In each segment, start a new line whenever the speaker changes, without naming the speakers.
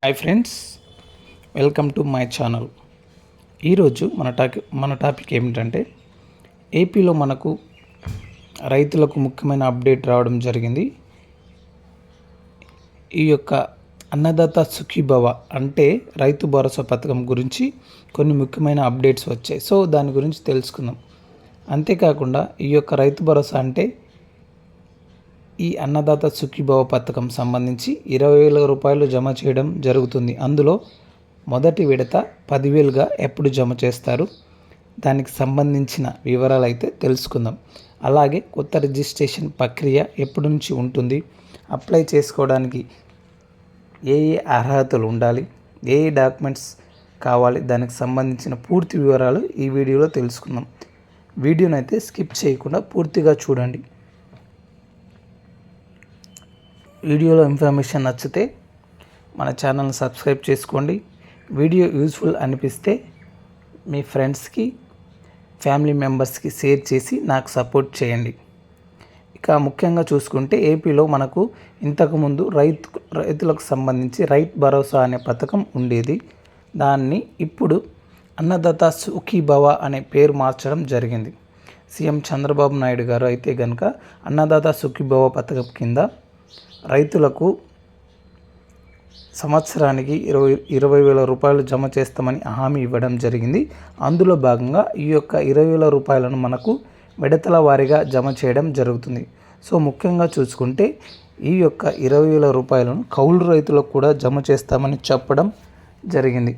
Hi friends, welcome to my channel. ఈరోజు మన topic ఏమిటంటే ఏపీలో మనకు రైతులకు ముఖ్యమైన అప్డేట్ రావడం జరిగింది. ఈ యొక్క అన్నదాత సుఖీభవ అంటే రైతు భరోసా పథకం గురించి కొన్ని ముఖ్యమైన అప్డేట్స్ వచ్చాయి. సో దాని గురించి తెలుసుకుందాం. అంతేకాకుండా ఈ యొక్క రైతు భరోసా అంటే ఈ అన్నదాత సుఖీభవ పథకం సంబంధించి 20,000 రూపాయలు జమ చేయడం జరుగుతుంది. అందులో మొదటి విడత 10,000గా ఎప్పుడు జమ చేస్తారు, దానికి సంబంధించిన వివరాలు అయితే తెలుసుకుందాం. అలాగే కొత్త రిజిస్ట్రేషన్ ప్రక్రియ ఎప్పటి నుంచి ఉంటుంది, అప్లై చేసుకోవడానికి ఏ అర్హతలు ఉండాలి, ఏ డాక్యుమెంట్స్ కావాలి, దానికి సంబంధించిన పూర్తి వివరాలు ఈ వీడియోలో తెలుసుకుందాం. వీడియోని అయితే స్కిప్ చేయకుండా పూర్తిగా చూడండి. వీడియోలో ఇన్ఫర్మేషన్ నచ్చితే మన ఛానల్ని సబ్స్క్రైబ్ చేసుకోండి. వీడియో యూజ్ఫుల్ అనిపిస్తే మీ ఫ్రెండ్స్కి, ఫ్యామిలీ మెంబర్స్కి షేర్ చేసి నాకు సపోర్ట్ చేయండి. ఇక ముఖ్యంగా చూసుకుంటే ఏపీలో మనకు ఇంతకుముందు రైతులకు సంబంధించి రైతు భరోసా అనే పథకం ఉండేది. దాన్ని ఇప్పుడు అన్నదాత సుఖీభవ అనే పేరు మార్చడం జరిగింది. సీఎం చంద్రబాబు నాయుడు గారు అయితే కనుక అన్నదాత సుఖీభవ పథకం కింద రైతులకు సంవత్సరానికి 20,000 రూపాయలు జమ చేస్తామని హామీ ఇవ్వడం జరిగింది. అందులో భాగంగా ఈ యొక్క 20,000 రూపాయలను మనకు విడతల వారీగా జమ చేయడం జరుగుతుంది. సో ముఖ్యంగా చూసుకుంటే ఈ యొక్క 20,000 రూపాయలను కౌలు రైతులకు కూడా జమ చేస్తామని చెప్పడం జరిగింది.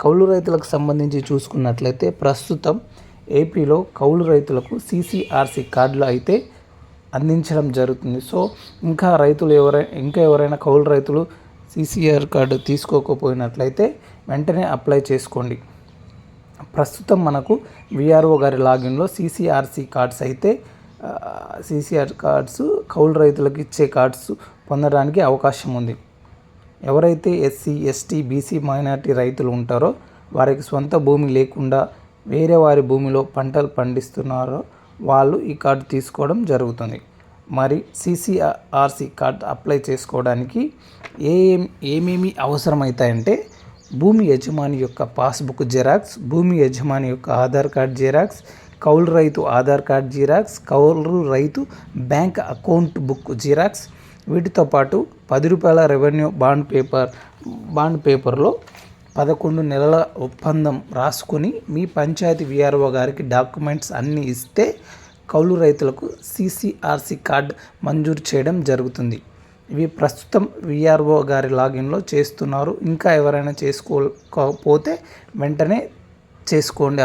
కౌలు రైతులకు సంబంధించి చూసుకున్నట్లయితే ప్రస్తుతం ఏపీలో కౌలు రైతులకు CCRC కార్డులు అయితే అందించడం జరుగుతుంది. సో ఇంకా ఎవరైనా కౌలు రైతులు CCR కార్డు తీసుకోకపోయినట్లయితే వెంటనే అప్లై చేసుకోండి. ప్రస్తుతం మనకు VRO గారి లాగిన్లో CCRC కార్డ్స్ కౌలు రైతులకు ఇచ్చే కార్డ్స్ పొందడానికి అవకాశం ఉంది. ఎవరైతే SC, ST, BC మైనారిటీ రైతులు ఉంటారో, వారికి సొంత భూమి లేకుండా వేరే వారి భూమిలో పంటలు పండిస్తున్నారో వాళ్ళు ఈ కార్డు తీసుకోవడం జరుగుతుంది. మరి CCRC కార్డు అప్లై చేసుకోవడానికి ఏమేమి అవసరమవుతాయంటే భూమి యజమాని యొక్క పాస్బుక్ జిరాక్స్, భూమి యజమాని యొక్క ఆధార్ కార్డ్ జిరాక్స్, కౌలు రైతు ఆధార్ కార్డ్ జిరాక్స్, కౌలు రైతు బ్యాంక్ అకౌంట్ బుక్ జిరాక్స్, వీటితో పాటు 10 రూపాయల రెవెన్యూ బాండ్ పేపర్లో 11 నెలల ఒప్పందం రాసుకొని మీ పంచాయతీ VRO గారికి డాక్యుమెంట్స్ అన్నీ ఇస్తే కౌలు రైతులకు CCRC కార్డు మంజూరు చేయడం జరుగుతుంది. ఇవి ప్రస్తుతం VRO గారి లాగిన్లో చేస్తున్నారు. ఇంకా ఎవరైనా చేసుకోకపోతే వెంటనే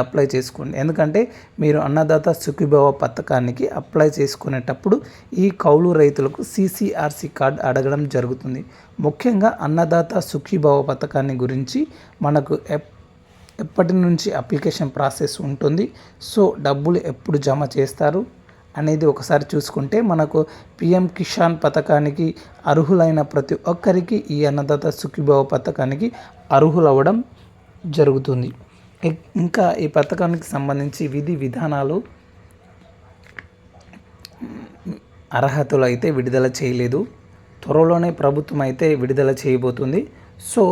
అప్లై చేసుకోండి. ఎందుకంటే మీరు అన్నదాత సుఖీభవ పథకానికి అప్లై చేసుకునేటప్పుడు ఈ కౌలు రైతులకు CCRC కార్డు అడగడం జరుగుతుంది. ముఖ్యంగా అన్నదాత సుఖీభవ పథకాన్ని గురించి మనకు ఎప్పటి నుంచి అప్లికేషన్ ప్రాసెస్ ఉంటుంది, సో డబ్బులు ఎప్పుడు జమ చేస్తారు అనేది ఒకసారి చూసుకుంటే మనకు PM కిసాన్ పథకానికి అర్హులైన ప్రతి ఒక్కరికి ఈ అన్నదాత సుఖీభవ పథకానికి అర్హులవ్వడం జరుగుతుంది. ఇంకా ఈ పథకానికి సంబంధించి విధి విధానాలు, అర్హతలు అయితే విడుదల చేయలేదు. త్వరలోనే ప్రభుత్వం అయితే విడుదల చేయబోతుంది. సో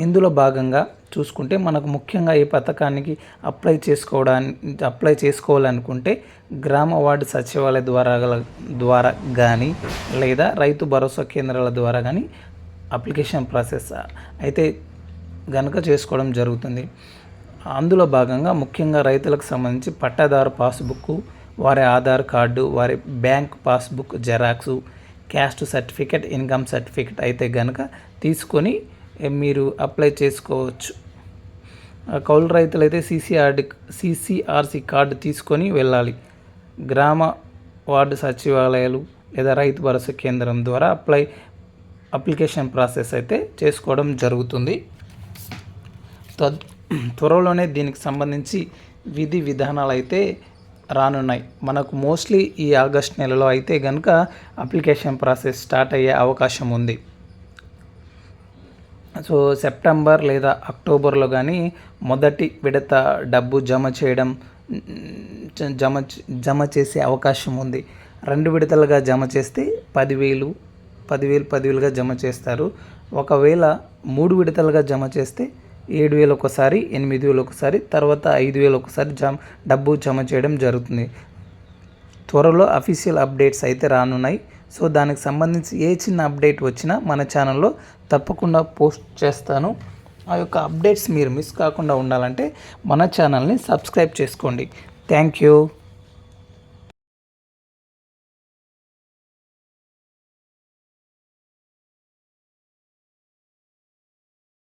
ఇందులో భాగంగా చూసుకుంటే మనకు ముఖ్యంగా ఈ పథకానికి అప్లై చేసుకోవాలనుకుంటే గ్రామ వార్డు సచివాలయ ద్వారా కానీ లేదా రైతు భరోసా కేంద్రాల ద్వారా కానీ అప్లికేషన్ ప్రాసెస్ అయితే గనుక చేసుకోవడం జరుగుతుంది. అందులో భాగంగా ముఖ్యంగా రైతులకు సంబంధించి పట్టాదారు పాస్బుక్, వారి ఆధార్ కార్డు, వారి bank passbook xerox, caste certificate, income certificate అయితే గనుక తీసుకొని మీరు అప్లై చేసుకోవచ్చు. కౌలు రైతులు అయితే CCRC కార్డు తీసుకొని వెళ్ళాలి. గ్రామ వార్డు సచివాలయాలు లేదా రైతు భరోసా కేంద్రం ద్వారా అప్లికేషన్ ప్రాసెస్ అయితే చేసుకోవడం జరుగుతుంది. త్వరలోనే దీనికి సంబంధించి విధి విధానాలు అయితే రానున్నాయి. మనకు మోస్ట్లీ ఈ ఆగస్ట్ నెలలో అయితే కనుక అప్లికేషన్ ప్రాసెస్ స్టార్ట్ అయ్యే అవకాశం ఉంది. సో సెప్టెంబర్ లేదా అక్టోబర్లో కానీ మొదటి విడత డబ్బు జమ చేసే అవకాశం ఉంది. 2 విడతలుగా జమ చేస్తే 10,000గా జమ చేస్తారు. ఒకవేళ 3 విడతలుగా జమ చేస్తే 7,000 ఒకసారి, 8,000 ఒకసారి, తర్వాత 5,000 ఒకసారి డబ్బు జమ చేయడం జరుగుతుంది. త్వరలో అఫీషియల్ అప్డేట్స్ అయితే రానున్నాయి. సో దానికి సంబంధించి ఏ చిన్న అప్డేట్ వచ్చినా మన ఛానల్లో తప్పకుండా పోస్ట్ చేస్తాను. ఆ యొక్క అప్డేట్స్ మీరు మిస్ కాకుండా ఉండాలంటే మన ఛానల్ని సబ్స్క్రైబ్ చేసుకోండి. Thank you.